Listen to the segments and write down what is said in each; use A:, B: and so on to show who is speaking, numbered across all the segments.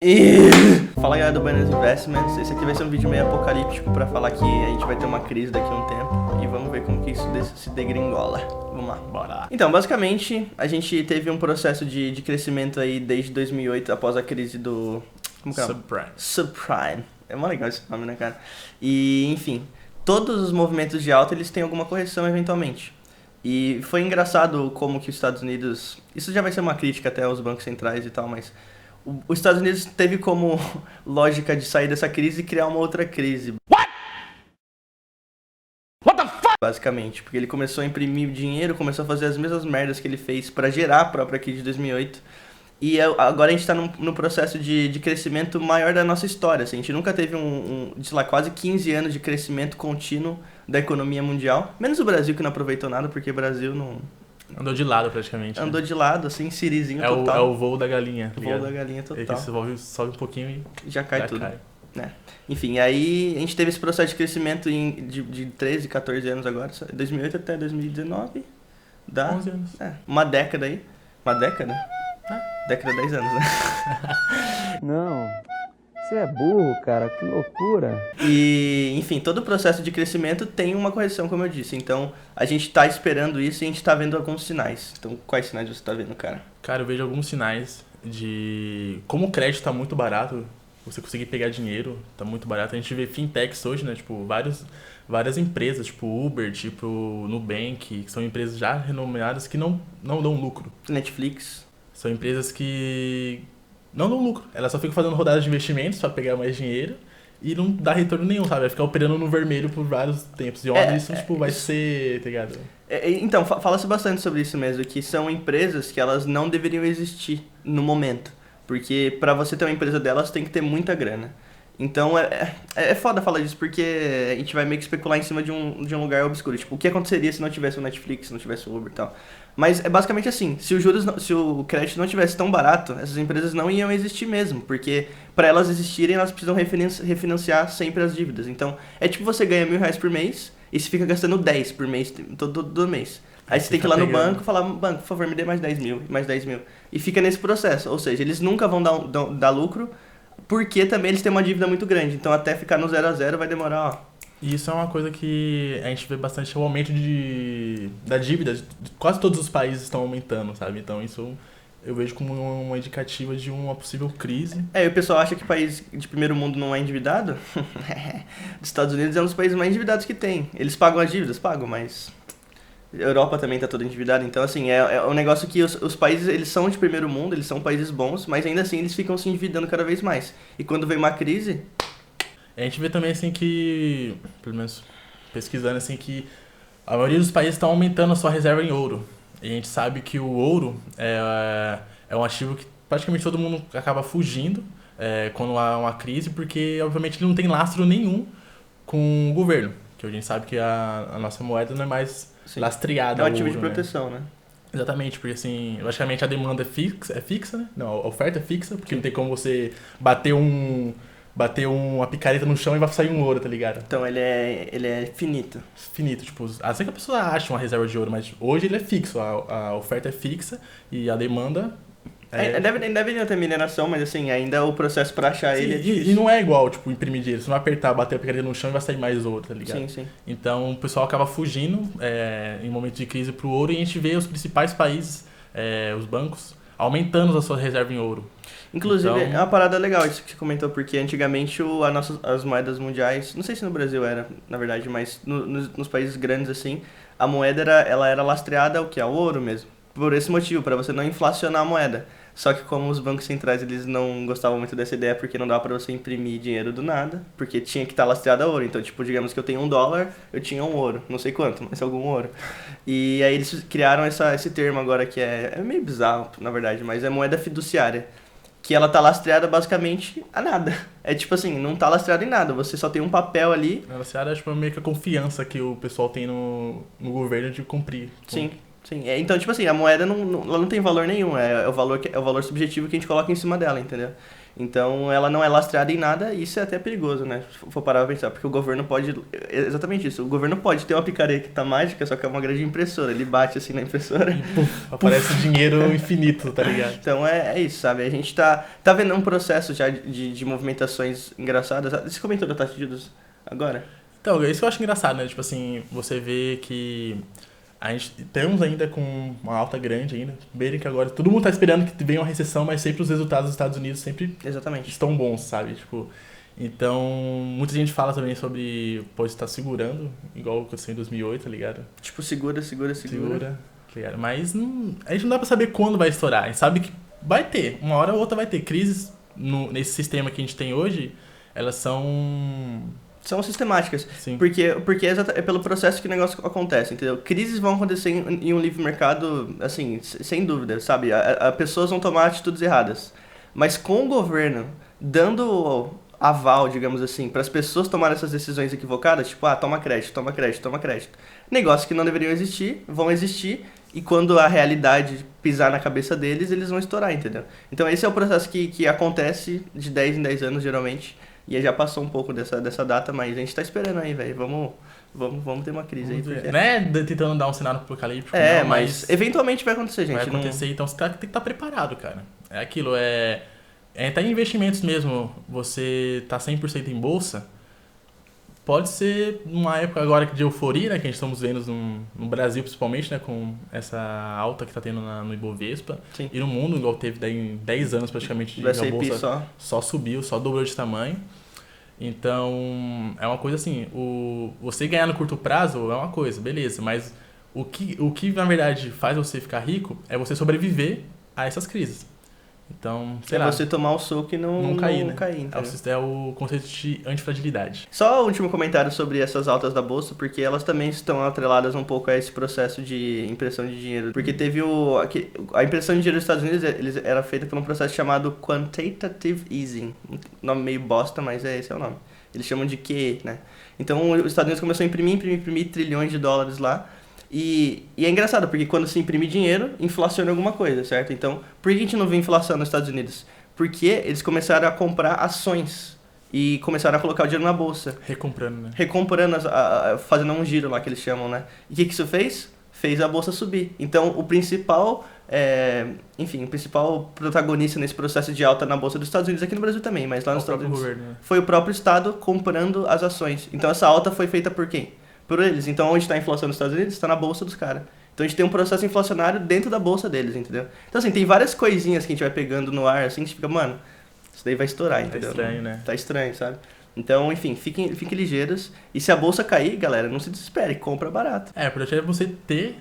A: E fala, galera do Binance Investments. Esse aqui vai ser um vídeo meio apocalíptico pra falar que a gente vai ter uma crise daqui a um tempo e vamos ver como que isso se degringola. Vamos lá, bora lá. Então, basicamente, a gente teve um processo de crescimento aí desde 2008, após a crise do... como que é?
B: Subprime.
A: Subprime. É mó legal esse nome, né, cara? E, enfim, todos os movimentos de alta, eles têm alguma correção eventualmente. E foi engraçado como que os Estados Unidos... Isso já vai ser uma crítica até aos bancos centrais e tal, mas... Os Estados Unidos teve como lógica de sair dessa crise e criar uma outra crise. What the fuck? Basicamente, porque ele começou a imprimir dinheiro, começou a fazer as mesmas merdas que ele fez pra gerar a própria crise de 2008. E agora a gente tá no processo de crescimento maior da nossa história. Assim, a gente nunca teve sei lá, quase 15 anos de crescimento contínuo da economia mundial. Menos o Brasil, que não aproveitou nada, porque o Brasil não...
B: Andou de lado praticamente.
A: Andou de lado, assim, sirizinho
B: é
A: total.
B: É o voo da galinha.
A: O voo da galinha total.
B: Ele sobe um pouquinho e
A: já cai tudo. Né? Enfim, aí a gente teve esse processo de crescimento de 13, 14 anos agora. 2008 até 2019. Dá
B: 11 anos.
A: Uma década aí. Uma década? Década 10 anos, né?
C: Não, você é burro, cara, que loucura.
A: E, enfim, todo o processo de crescimento tem uma correção, como eu disse. Então, a gente tá esperando isso e a gente tá vendo alguns sinais. Então, quais sinais você tá vendo, cara?
B: Cara, eu vejo alguns sinais de... Como o crédito tá muito barato, você conseguir pegar dinheiro, tá muito barato. A gente vê fintechs hoje, né? Tipo, várias empresas, tipo Uber, tipo Nubank, que são empresas já renomeadas que não dão lucro.
A: Netflix.
B: São empresas que não dão lucro. Elas só ficam fazendo rodadas de investimentos pra pegar mais dinheiro e não dá retorno nenhum, sabe? Vai ficar operando no vermelho por vários tempos. E óbvio, isso tipo, vai ser, tá ligado?
A: Então, fala-se bastante sobre isso mesmo, que são empresas que elas não deveriam existir no momento. Porque pra você ter uma empresa delas, tem que ter muita grana. Então, é foda falar disso, porque a gente vai meio que especular em cima de um lugar obscuro. Tipo, o que aconteceria se não tivesse o Netflix, se não tivesse o Uber e tal. Mas é basicamente assim, se o crédito não tivesse tão barato, essas empresas não iam existir mesmo. Porque para elas existirem, elas precisam refinanciar sempre as dívidas. Então, é tipo você ganha R$1.000 por mês e você fica gastando 10 por mês, todo mês. Aí você tem que ir lá no banco e falar, banco, por favor, me dê mais 10 mil, mais 10 mil. E fica nesse processo, ou seja, eles nunca vão dar lucro, porque também eles têm uma dívida muito grande. Então até ficar no 0 a 0 vai demorar, ó.
B: E isso é uma coisa que a gente vê bastante, o aumento da dívida. Quase todos os países estão aumentando, sabe? Então isso eu vejo como uma indicativa de uma possível crise.
A: E o pessoal acha que país de primeiro mundo não é endividado? Os Estados Unidos é um dos países mais endividados que tem. Eles pagam as dívidas? Pagam, mas... A Europa também tá toda endividada, então assim, é um negócio que os países, eles são de primeiro mundo, eles são países bons, mas ainda assim eles ficam se endividando cada vez mais. E quando vem uma crise...
B: A gente vê também assim que, pelo menos pesquisando assim, que a maioria dos países estão aumentando a sua reserva em ouro. E a gente sabe que o ouro é um ativo que praticamente todo mundo acaba fugindo quando há uma crise, porque obviamente ele não tem lastro nenhum com o governo. Que a gente sabe que a nossa moeda não é mais... Sim. Lastreada.
A: É um ativo de proteção, né?
B: Exatamente, porque assim, logicamente a demanda é fixa, né? Não, a oferta é fixa, porque não tem como você bater uma picareta no chão e vai sair um ouro, tá ligado?
A: Então ele é finito.
B: Finito, tipo, assim que a pessoa acha uma reserva de ouro, mas hoje ele é fixo, a oferta é fixa e a demanda...
A: Deve ter mineração, mas assim, ainda o processo pra achar ele é difícil.
B: E não é igual, tipo, imprimir dinheiro. Você não vai apertar, bater a picareta no chão e vai sair mais ouro, tá ligado?
A: Sim.
B: Então o pessoal acaba fugindo em momentos de crise pro ouro e a gente vê os principais países, os bancos, aumentando a sua reserva em ouro.
A: Inclusive, é uma parada legal isso que você comentou, porque antigamente as moedas mundiais, não sei se no Brasil era, na verdade, mas nos países grandes assim, a moeda ela era lastreada ao que? Ao ouro mesmo. Por esse motivo, para você não inflacionar a moeda. Só que como os bancos centrais eles não gostavam muito dessa ideia, porque não dava para você imprimir dinheiro do nada, porque tinha que estar lastreado a ouro. Então, tipo, digamos que eu tenho $1, eu tinha um ouro, não sei quanto, mas algum ouro. E aí eles criaram esse termo agora que é meio bizarro, na verdade, mas é moeda fiduciária. Que ela tá lastreada basicamente a nada. É tipo assim, não tá lastreada em nada, você só tem um papel ali.
B: A lastreada é tipo, meio que a confiança que o pessoal tem no governo de cumprir.
A: Sim. Então, tipo assim, a moeda ela não tem valor nenhum, é o valor subjetivo que a gente coloca em cima dela, entendeu? Então ela não é lastreada em nada e isso é até perigoso, né? Se for parar pra pensar, porque o governo pode... É exatamente isso, o governo pode ter uma picareta mágica, só que é uma grande impressora. Ele bate assim na impressora
B: E puf, aparece dinheiro infinito, tá ligado?
A: Então é isso, sabe? A gente tá vendo um processo já de movimentações engraçadas. Você comentou da taxa de juros agora?
B: Então, isso que eu acho engraçado, né? Tipo assim, você vê que a gente estamos ainda com uma alta grande ainda. Verem que agora todo mundo tá esperando que venha uma recessão, mas sempre os resultados dos Estados Unidos sempre
A: Exatamente.
B: estão bons, sabe? Tipo, então, muita gente fala também sobre, pô, estar segurando, igual aconteceu em 2008, tá ligado?
A: Tipo, segura,
B: Tá ligado? Mas a gente não dá pra saber quando vai estourar. A gente sabe que vai ter, uma hora ou outra vai ter. Crises nesse sistema que a gente tem hoje, elas
A: são sistemáticas.
B: Sim.
A: Porque é pelo processo que o negócio acontece, entendeu? Crises vão acontecer em um livre mercado, assim, sem dúvida, sabe? Pessoas vão tomar atitudes erradas. Mas com o governo dando aval, digamos assim, para as pessoas tomarem essas decisões equivocadas, tipo, toma crédito, toma crédito, toma crédito. Negócios que não deveriam existir, vão existir, e quando a realidade pisar na cabeça deles, eles vão estourar, entendeu? Então esse é o processo que acontece de 10 em 10 anos, geralmente. E já passou um pouco dessa data, mas a gente tá esperando aí, velho. Vamos ter uma crise aí. Porque...
B: Não é tentando dar um cenário apocalíptico, não,
A: mas eventualmente vai acontecer, gente.
B: Vai acontecer, então você tem que estar preparado, cara. É aquilo, até em investimentos mesmo, você tá 100% em bolsa, pode ser numa época agora de euforia, né, que a gente estamos vendo no Brasil principalmente, né, com essa alta que tá tendo no Ibovespa.
A: Sim.
B: E no mundo, igual teve daí em 10 anos praticamente,
A: a bolsa
B: só subiu, só dobrou de tamanho. Então, é uma coisa assim, você ganhar no curto prazo é uma coisa, beleza, mas o que na verdade faz você ficar rico é você sobreviver a essas crises. Então, sei lá.
A: Você tomar o soco e não cair, né?
B: É o conceito de antifragilidade.
A: Só o último comentário sobre essas altas da bolsa, porque elas também estão atreladas um pouco a esse processo de impressão de dinheiro. Porque teve a impressão de dinheiro dos Estados Unidos era feita por um processo chamado Quantitative Easing. Um nome meio bosta, mas esse é o nome. Eles chamam de QE, né? Então, os Estados Unidos começou a imprimir trilhões de dólares lá. E é engraçado, porque quando se imprime dinheiro, inflaciona alguma coisa, certo? Então, por que a gente não vê inflação nos Estados Unidos? Porque eles começaram a comprar ações e começaram a colocar o dinheiro na bolsa.
B: Recomprando, né?
A: Recomprando, fazendo um giro lá que eles chamam, né? E o que isso fez? Fez a bolsa subir. Então, o principal protagonista nesse processo de alta na bolsa dos Estados Unidos, aqui no Brasil também, mas lá nos Estados Unidos,
B: governo, né?
A: Foi o próprio Estado comprando as ações. Então, essa alta foi feita por quem? Por eles. Então, onde está a inflação nos Estados Unidos? Está na bolsa dos caras. Então, a gente tem um processo inflacionário dentro da bolsa deles, entendeu? Então, assim, tem várias coisinhas que a gente vai pegando no ar, assim, que a gente fica, mano, isso daí vai estourar, entendeu?
B: Tá estranho, né?
A: Tá estranho, sabe? Então, enfim, fiquem ligeiros. E se a bolsa cair, galera, não se desespere, compra barato.
B: O importante é você ter...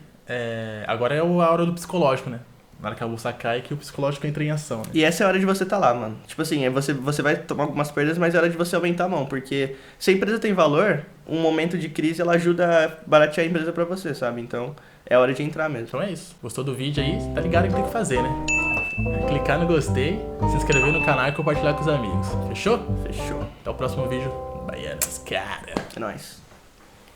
B: agora é a hora do psicológico, né? Na hora que a bolsa cai, que o psicológico entra em ação, né?
A: E essa é a hora de você estar lá, mano. Tipo assim, você vai tomar algumas perdas, mas é hora de você aumentar a mão. Porque se a empresa tem valor, um momento de crise, ela ajuda a baratear a empresa pra você, sabe? Então, é hora de entrar mesmo.
B: Então é isso. Gostou do vídeo aí? Tá ligado o que tem que fazer, né? Clicar no gostei, se inscrever no canal e compartilhar com os amigos. Fechou?
A: Fechou.
B: Até o próximo vídeo. Baianas, cara.
A: É nóis.